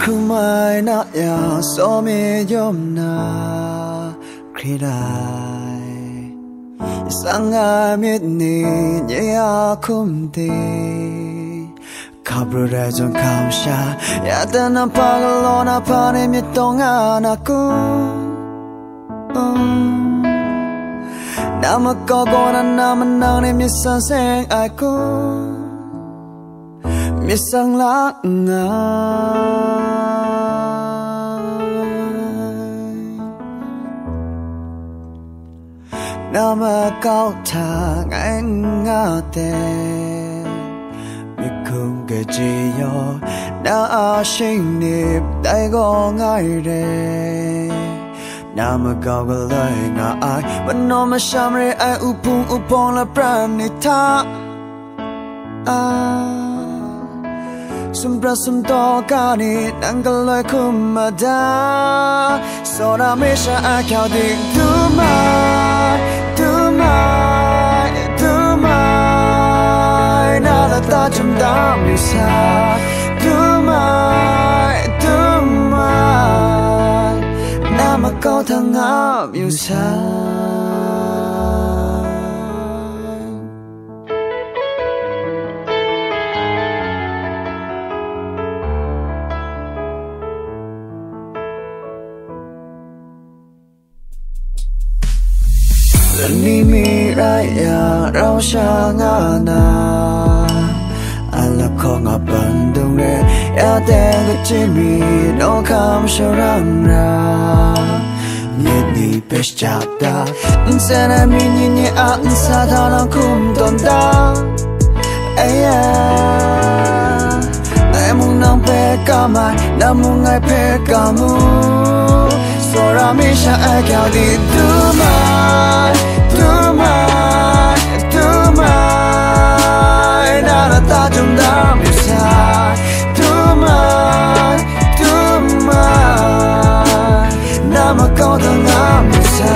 Kumai na ya so me yom na kridai Sanga mit ni ya kum de Kabura jon kam sha ya dana pagalona pane mi tonga na ku Nama kogona nama nang ni mi san seng ai ku mi sang la nga Nama cao thang anh ngã tên mi không kể chi yo đã sinh nếp đại go ngay đây Nama cao cái lời ngã ai vẫn nói mà sao mà ai upong là prani tha Sumpra sumto kani nanggalai kumada Sora mesha akau dik dumai Nala ta chum da misa Dumai Nama kau thangam yusa Ni mi raya rau sha nga na Ala ko nga bandung re Ya den ga chimi no kam sharang ra Nhiệt ni pesh chap da Nse na mi nyi nyi a nsa tha na kum ton da Aya Nai mung nang pe ka mai Na mung ngai pe ka mu Sora mi sha ai kyao di du mai Nada ta chung da mi sa Nama kau ta nga mi sa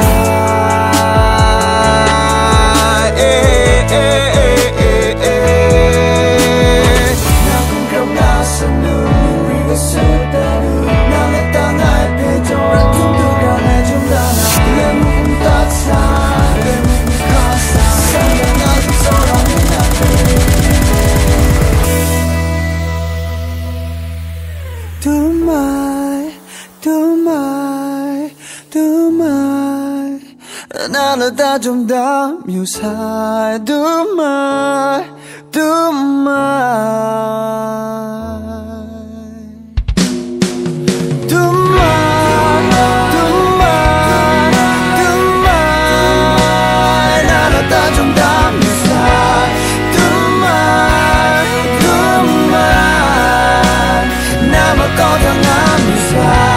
Na kung kau nga sa nu Wi ga sa ta nu Na la ta ngai pe cho Tung tu ra ngai chung da na Le mu kum ta sa Le mu kum ka sa Sa ya nga chung so ra mi na pe Na la ta chung da miu sai Dumai Na la ta chung da miu sai Dumai Nama kau thang nga miu sai